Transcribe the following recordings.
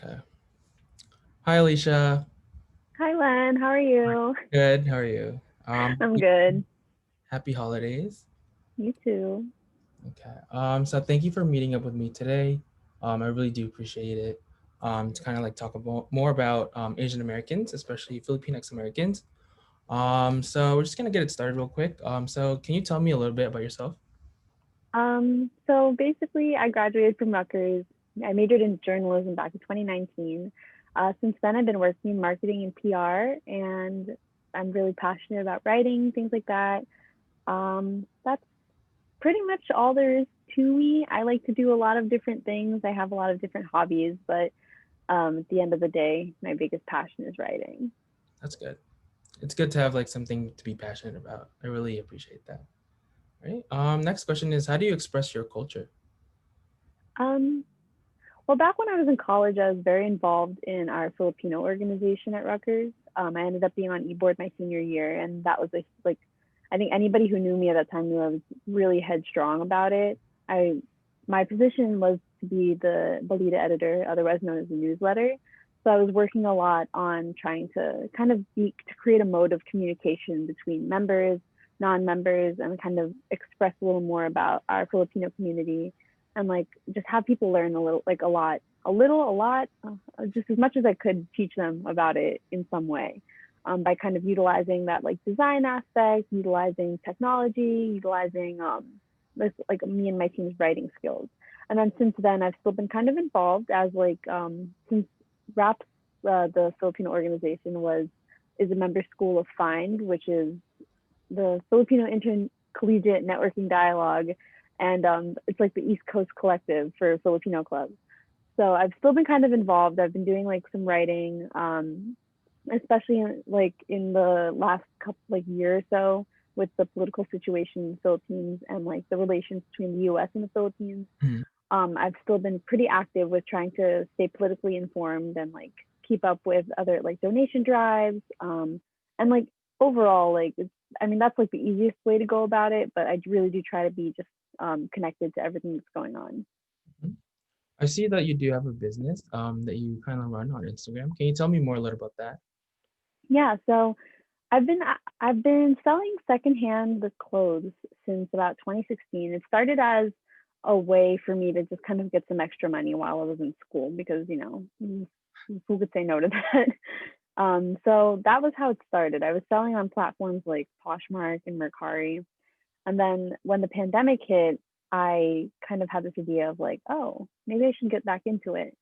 Okay. Hi, Alicia. Hi, Len. How are you? Good. How are you? I'm good. Happy holidays. You too. Okay. So thank you for meeting up with me today. I really do appreciate it. To kind of like talk about more about Asian Americans, especially Filipinx Americans. So we're just gonna get it started real quick. So can you tell me a little bit about yourself? So basically, I graduated from Rutgers. I majored in journalism back in 2019. Since then, I've been working in marketing and PR, and I'm really passionate about writing, things like that. That's pretty much all there is to me. I like to do a lot of different things. I have a lot of different hobbies, but at the end of the day, my biggest passion is writing. That's good. It's good to have like something to be passionate about. I really appreciate that. Right. Next question is, how do you express your culture? Um, Well, back when I was in college, I was very involved in our Filipino organization at Rutgers. I ended up being on e-board my senior year, and that was I think anybody who knew me at that time knew I was really headstrong about it. I, my position was to be the lead editor, otherwise known as the newsletter. So I was working a lot on trying to to create a mode of communication between members, non-members, and kind of express a little more about our Filipino community and just have people learn a little, a lot, just as much as I could teach them about it in some way, by kind of utilizing that like design aspect, utilizing technology, utilizing this like me and my team's writing skills. And then since then, I've still been kind of involved as since RAPS, the Filipino organization is a member school of FIND, which is the Filipino Intercollegiate Networking Dialogue, and it's like the East Coast Collective for Filipino clubs. So I've still been kind of involved. I've been doing like some writing, especially in the last couple year or so with the political situation in the Philippines and like the relations between the U.S. and the Philippines. Mhm. I've still been pretty active with trying to stay politically informed and like keep up with other like donation drives, and like overall I mean that's like the easiest way to go about it, but I really do try to be just connected to everything that's going on. Mhm. I see that you do have a business that you kind of run on Instagram. Can you tell me more a little about that? Yeah, so I've been selling secondhand the clothes since about 2016. It started as a way for me to just kind of get some extra money while I was in school because who could say no to that? So that was how it started. I was selling on platforms like Poshmark and Mercari, and then when the pandemic hit, I kind of had this idea of like, oh, maybe I should get back into it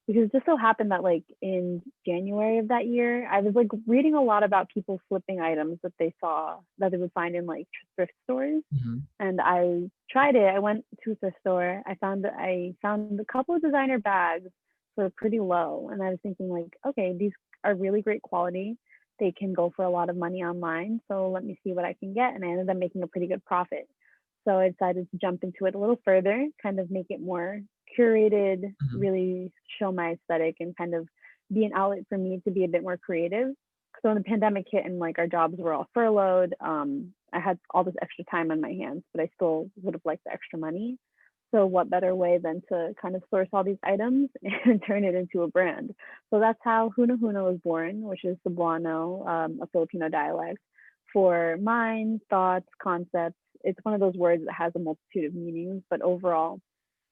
because it just so happened that like in January of that year, I was like reading a lot about people flipping items that they saw that they would find in like thrift stores. Hmm. And I tried it. I went to a thrift store. I found a couple of designer bags for pretty low. And I was thinking like, okay, these are really great quality. They can go for a lot of money online. So let me see what I can get. And I ended up making a pretty good profit. So I decided to jump into it a little further, kind of make it more curated, Hmm. really show my aesthetic and kind of be an outlet for me to be a bit more creative. So when the pandemic hit and like our jobs were all furloughed, I had all this extra time on my hands, but I still would have liked the extra money. So what better way than to kind of source all these items and turn it into a brand? So that's how Huna Huna was born, which is Cebuano, a Filipino dialect for mind, thoughts, concepts. It's one of those words that has a multitude of meanings, but overall,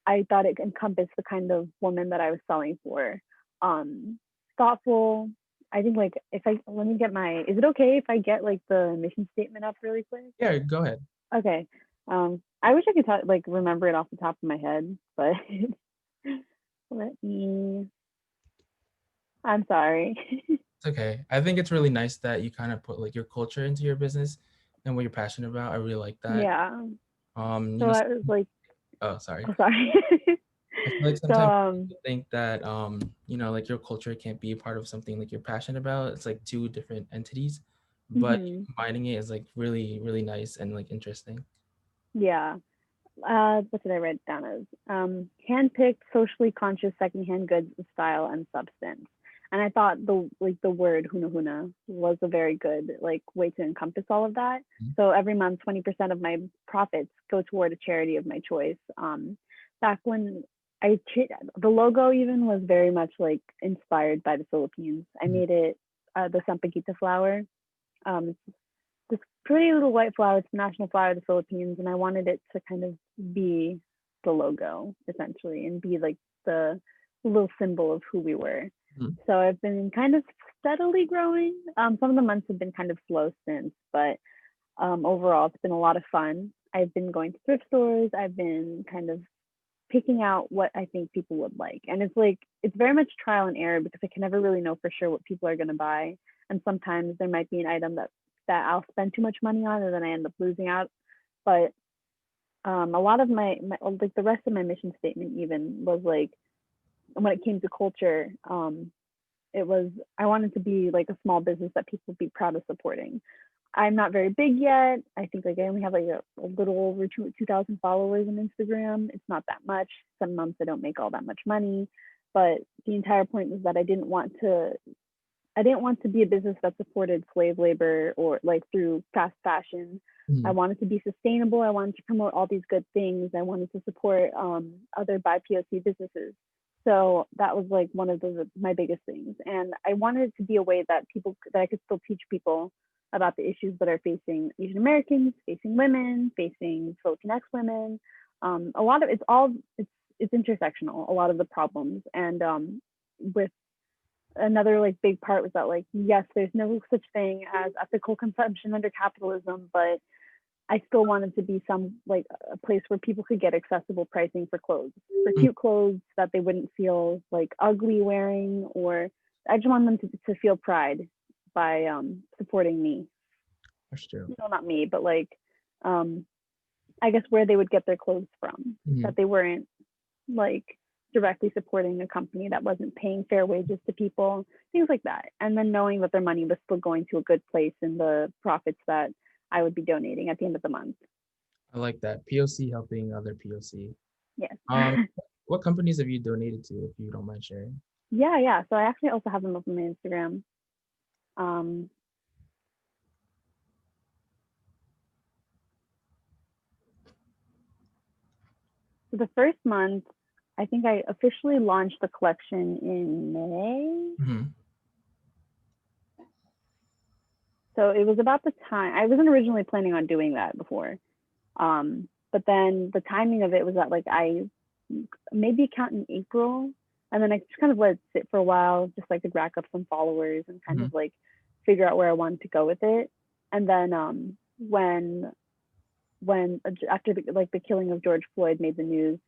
I thought it encompassed the kind of woman that I was selling for. Um, Thoughtful. I think like if I let me get my is it okay if I get like the mission statement up really quick? Yeah, go ahead. Okay. I wish I could like remember it off the top of my head, but let me I'm sorry. It's okay. I think it's really nice that you kind of put like your culture into your business and what you're passionate about. I really like that. Yeah. You So know, I was like, oh, sorry. oh sorry. I feel like so sometimes people think that like your culture can't be a part of something like you're passionate about. It's like two different entities, but you mhm, combining it is like really, really nice and like interesting. yeah. What did I write down as? Handpicked, socially conscious secondhand goods of style and substance. And I thought the word huna huna was a very good like way to encompass all of that. Mhm. So every month, 20% of my profits go toward a charity of my choice. Back when the logo even was very much like inspired by the Philippines. I Mhm. made it the sampaguita flower. It's this pretty little white flower. It's the national flower of the Philippines, and I wanted it to kind of be the logo essentially, and be like the little symbol of who we were. Mhm. So I've been kind of steadily growing. Some of the months have been kind of slow since, but overall, it's been a lot of fun. I've been going to thrift stores. I've been kind of picking out what I think people would like. And it's like, it's very much trial and error because I can never really know for sure what people are going to buy. And sometimes there might be an item that I'll spend too much money on and then I end up losing out. But a lot of my, like the rest of my mission statement even was like, when it came to culture, it was, I wanted to be like a small business that people would be proud of supporting. I'm not very big yet. I think like I only have like a little over 2,000 followers on Instagram. It's not that much. Some months I don't make all that much money, but the entire point was that I didn't want to be a business that supported slave labor or like through fast fashion. I Mhm. wanted to be sustainable. I wanted to promote all these good things. I wanted to support other BIPOC businesses. So that was like one of my biggest things. And I wanted it to be a way that that I could still teach people about the issues that are facing Asian Americans, facing women, facing Latinx women. A lot of it's intersectional. A lot of the problems, and with another like big part was that like yes, there's no such thing as ethical consumption under capitalism, but I still wanted to be some like a place where people could get accessible pricing for clothes, for Mhm. cute clothes that they wouldn't feel like ugly wearing, or I just want them to feel pride by supporting me. That's true. No, not me, but like um I guess where they would get their clothes from, Mhm. that they weren't like directly supporting a company that wasn't paying fair wages to people, things like that. And then knowing that their money was still going to a good place in the profits that I would be donating at the end of the month. I like that. POC helping other POC. Yes. Um, what companies have you donated to, if you don't mind sharing? Yeah, yeah. So I actually also have them up on my Instagram. Um, so the first month, I think I officially launched the collection in May. Mhm. So it was about the time I wasn't originally planning on doing that before. But then the timing of it was that like I maybe account in April, and then I just kind of let it sit for a while, just like to rack up some followers and kind Mhm. of like figure out where I wanted to go with it. And then when after like the killing of George Floyd made the news,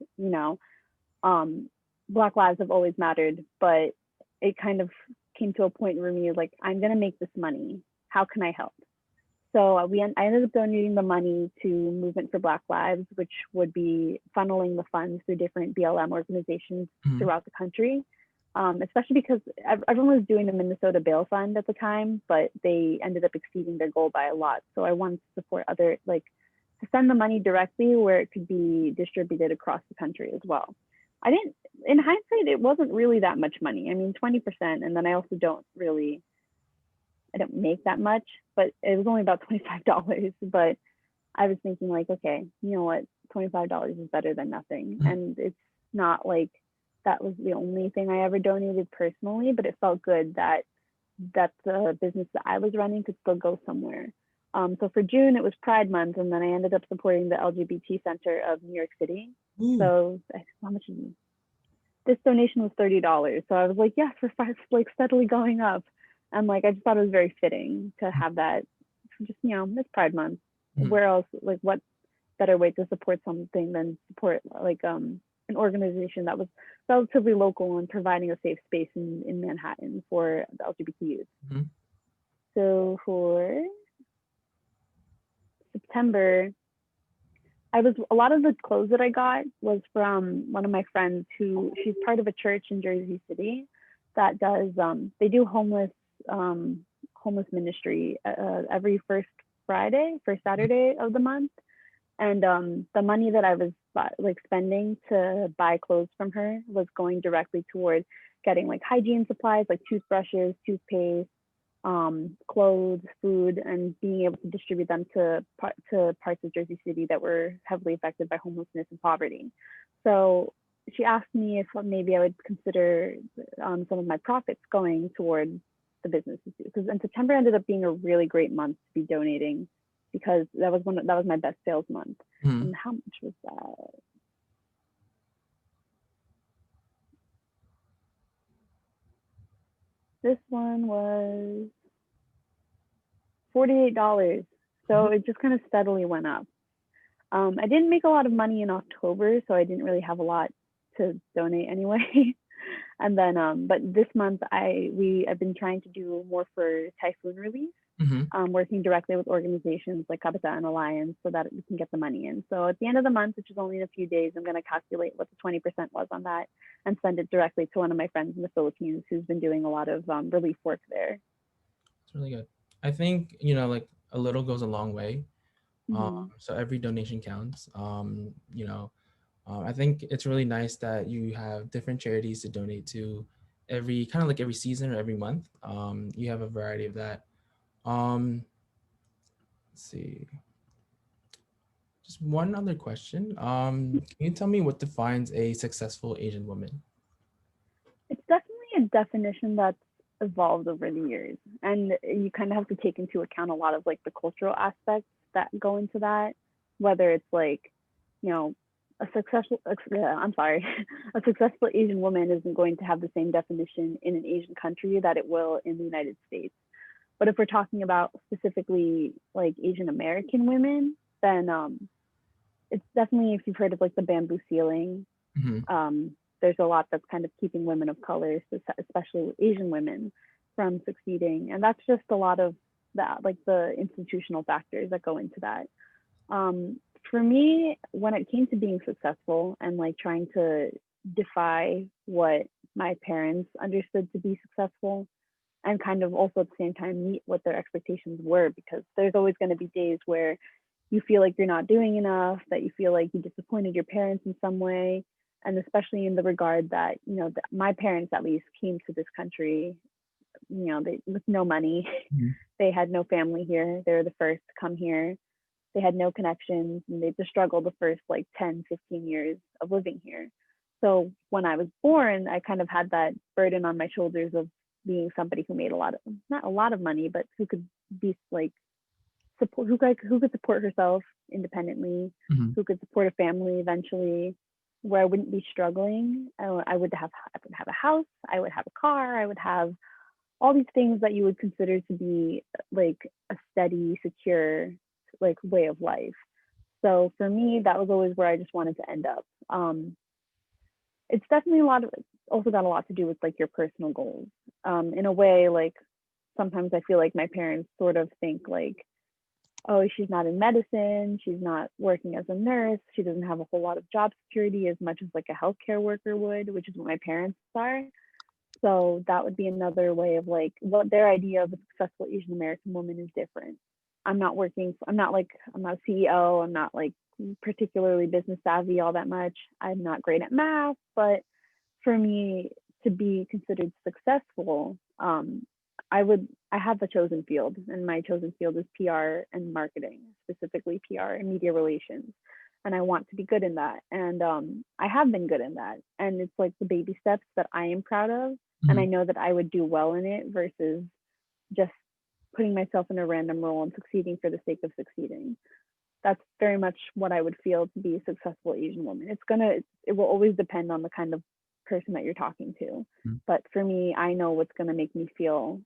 um, Black lives have always mattered, but it kind of came to a point where me like I'm gonna make this money. How can I help? So I ended up donating the money to Movement for Black Lives, which would be funneling the funds through different BLM organizations Mhm. throughout the country. Especially because everyone was doing the Minnesota Bail Fund at the time, but they ended up exceeding their goal by a lot. So I wanted to support other, like, to send the money directly where it could be distributed across the country as well. I didn't, in hindsight, it wasn't really that much money. I mean, 20%. And then I also I don't make that much, but it was only about $25. But I was thinking like, okay, you know what, $25 is better than nothing. Mhm. And it's not like that was the only thing I ever donated personally, but it felt good that the business that I was running could still go somewhere. So for June, it was Pride Month, and then I ended up supporting the LGBT Center of New York City. Ooh. So how much is this donation was $30. So I was like, yes, we're like steadily going up. And like I just thought it was very fitting to have that just, it's Pride Month. Mhm. Where else, like what better way to support something than support like an organization that was relatively local and providing a safe space in Manhattan for the LGBT youth. Mhm. So for September, I was a lot of the clothes that I got was from one of my friends who she's part of a church in Jersey City that does they do um homeless ministry every first Saturday of the month, and the money that I was like spending to buy clothes from her was going directly toward getting like hygiene supplies like toothbrushes, toothpaste, clothes, food, and being able to distribute them to parts of Jersey City that were heavily affected by homelessness and poverty. So she asked me if maybe I would consider some of my profits going toward the businesses too. Because in September ended up being a really great month to be donating because that was my best sales month. Mhm. And how much was that? This one was $48. So it just kind of steadily went up. I didn't make a lot of money in October, so I didn't really have a lot to donate anyway. And then, but this month I've been trying to do more for typhoon relief, Mhm. working directly with organizations like Kabata and Alliance so that we can get the money in. So at the end of the month, which is only in a few days, I'm going to calculate what the 20% was on that and send it directly to one of my friends in the Philippines who's been doing a lot of relief work there. It's really good. I think, like a little goes a long way. Mm-hmm. So every donation counts. I think it's really nice that you have different charities to donate to every kind of like every season or every month. You have a variety of that. Um, let's see. Just one other question. Can you tell me what defines a successful Asian woman? It's definitely a definition that's evolved over the years, and you kind of have to take into account a lot of like the cultural aspects that go into that, whether it's like, you know, a successful I'm sorry, a successful Asian woman isn't going to have the same definition in an Asian country that it will in the United States. But if we're talking about specifically like Asian American women, then it's definitely, if you've heard of like the bamboo ceiling, Hmm. there's a lot that's kind of keeping women of color, especially Asian women, from succeeding. And that's just a lot of that, like the institutional factors that go into that. For me, when it came to being successful and like trying to defy what my parents understood to be successful, and kind of also at the same time meet what their expectations were, because there's always going to be days where you feel like you're not doing enough, that you feel like you disappointed your parents in some way. And especially in the regard that, my parents at least came to this country, with no money. Hmm. They had no family here. They were the first to come here. They had no connections, and they just struggled the first like 10, 15 years of living here. So when I was born, I kind of had that burden on my shoulders of being somebody who made not a lot of money, but who could be like who could support herself independently, Hmm. who could support a family eventually, where I wouldn't be struggling. I would have a house, I would have a car, I would have all these things that you would consider to be like a steady, secure like way of life. So for me, that was always where I just wanted to end up. It's definitely also got a lot to do with like your personal goals. In a way, like sometimes I feel like my parents sort of think like, oh, she's not in medicine, she's not working as a nurse, she doesn't have a whole lot of job security as much as like a healthcare worker would, which is what my parents are. So that would be another way of like what their idea of a successful Asian American woman is different. I'm not a CEO, I'm not like particularly business savvy all that much. I'm not great at math, but for me to be considered successful, I have a chosen field, and my chosen field is PR and marketing, specifically PR and media relations. And I want to be good in that. And I have been good in that. And it's like the baby steps that I am proud of. And I Hmm. know that I would do well in it versus just putting myself in a random role and succeeding for the sake of succeeding. That's very much what I would feel to be a successful Asian woman. It will always depend on the kind of person that you're talking to. But for me, I know what's going to make me feel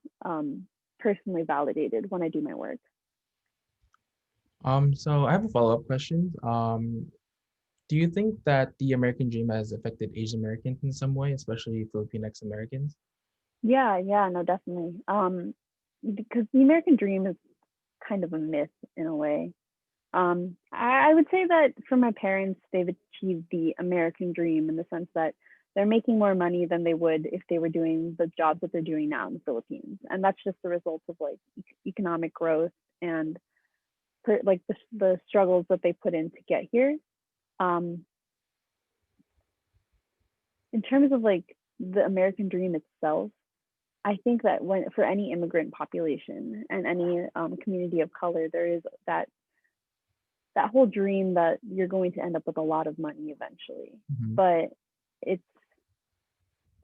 personally validated when I do my work. So I have a follow-up question. Do you think that the American dream has affected Asian Americans in some way, especially Filipinx Americans? Yeah, yeah, no, definitely. Because the American dream is kind of a myth in a way. I would say that for my parents, they've achieved the American dream in the sense that they're making more money than they would if they were doing the jobs that they're doing now in the Philippines, and that's just the result of like economic growth and like the struggles that they put in to get here. Um, in terms of like the American dream itself, I think that when for any immigrant population and any community of color, there is that whole dream that you're going to end up with a lot of money eventually. Hmm. But it's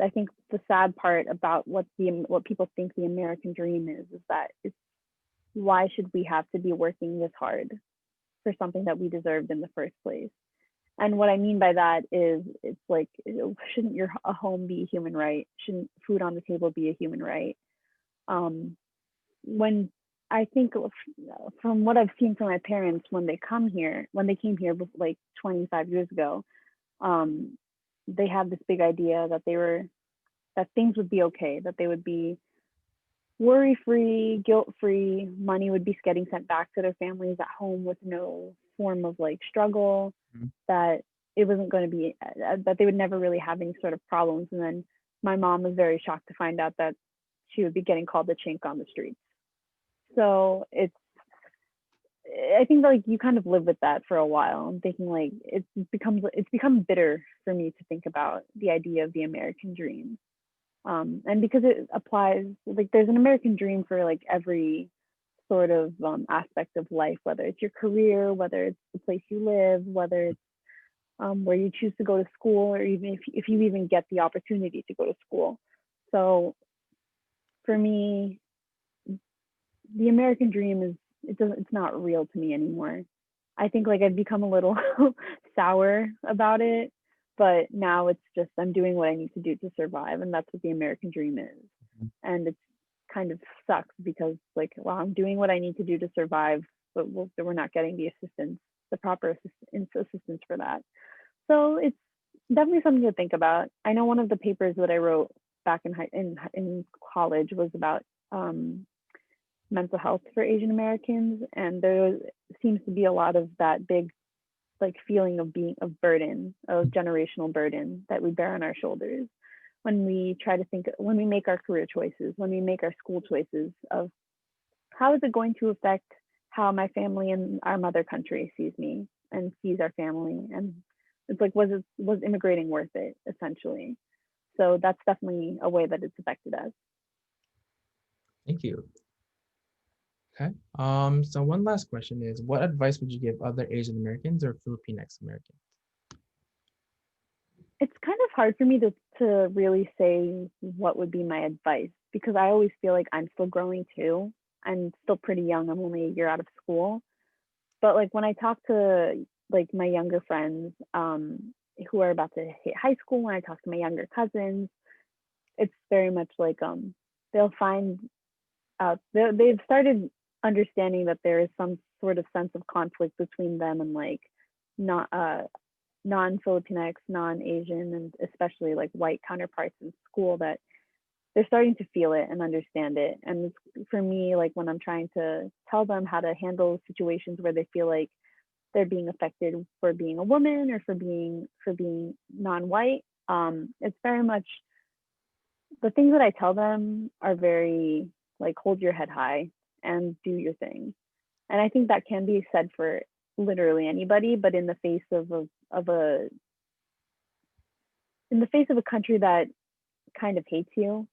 I think the sad part about what people think the American dream is that it's why should we have to be working this hard for something that we deserved in the first place? And what I mean by that is, it's like, shouldn't your a home be a human right? Shouldn't food on the table be a human right? Um, when I think from what I've seen from my parents when they came here like 25 years ago, um, they had this big idea that things would be okay, that they would be worry free, guilt free. Money would be getting sent back to their families at home with no form of like struggle. Mhm. That it wasn't going to be that they would never really have any sort of problems. And then my mom was very shocked to find out that she would be getting called a chink on the streets. So I think like you kind of live with that for a while. I'm thinking like it's become bitter for me to think about the idea of the American dream. And because it applies, like there's an American dream for like every sort of aspect of life, whether it's your career, whether it's the place you live, whether it's where you choose to go to school, or even if you even get the opportunity to go to school. So for me, the American dream it's not real to me anymore. I think like I've become a little sour about it, but now it's just I'm doing what I need to do to survive, and that's what the American dream is. And it's kind of sucks because like, well, I'm doing what I need to do to survive, but we're not getting the assistance, the proper assistance for that. So it's definitely something to think about. I know one of the papers that I wrote back in college was about mental health for Asian Americans, and there seems to be a lot of that big like feeling of being of burden, of generational burden that we bear on our shoulders when we try to think when we make our career choices, when we make our school choices of how is it going to affect how my family and our mother country sees me and sees our family, and it's like was immigrating worth it essentially. So that's definitely a way that it's affected us. Thank you. Okay. So one last question is, what advice would you give other Asian Americans or Filipinx Americans? It's kind of hard for me to really say what would be my advice because I always feel like I'm still growing too. I'm still pretty young. I'm only a year out of school. But like when I talk to like my younger friends who are about to hit high school, when I talk to my younger cousins, it's very much like they'll find out they've started understanding that there is some sort of sense of conflict between them and like not non-Filipinx, non-Asian, and especially like white counterparts in school that they're starting to feel it and understand it. And for me, like when I'm trying to tell them how to handle situations where they feel like they're being affected for being a woman or for being non-white, it's very much the things that I tell them are very like hold your head high and do your thing. And I think that can be said for literally anybody, but of a in the face of a country that kind of hates you,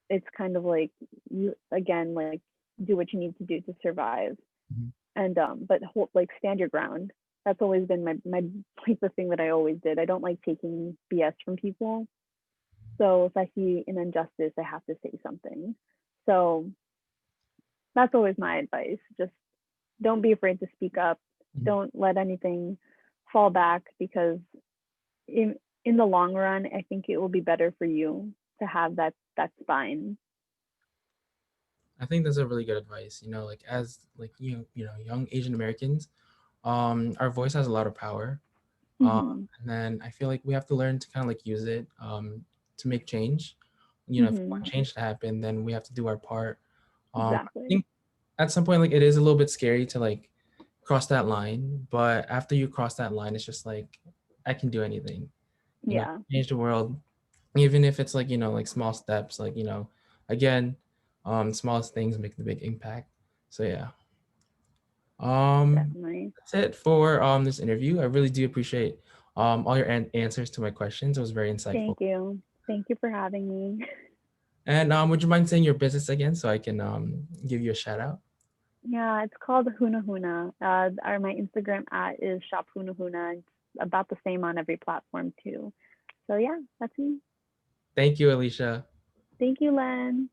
it's kind of like you again like do what you need to do to survive Mhm. and but like stand your ground. That's always been my like the thing that I always did. I don't like taking BS from people. So if I see an injustice, I have to say something. So that's always my advice. Just don't be afraid to speak up. Mhm. Don't let anything fall back because in in the long run, I think it will be better for you to have that spine. I think that's a really good advice. Like as like young Asian Americans, our voice has a lot of power. Um, Mhm. and then I feel like we have to learn to kind of like use it to make change. If we want Mhm. change to happen, then we have to do our part. I Exactly. think at some point, like it is a little bit scary to like cross that line, but after you cross that line, it's just like I can do anything. Yeah, Change the world, even if it's like like small steps. Like again, smallest things make the big impact. So yeah. Um, definitely. that's it for this interview. I really do appreciate all your answers to my questions. It was very insightful. Thank you. Thank you for having me. And would you mind saying your business again so I can give you a shout out? Yeah, it's called Huna Huna. My Instagram at is shop Huna Huna. It's about the same on every platform too. So yeah, that's me. Thank you, Alicia. Thank you, Len.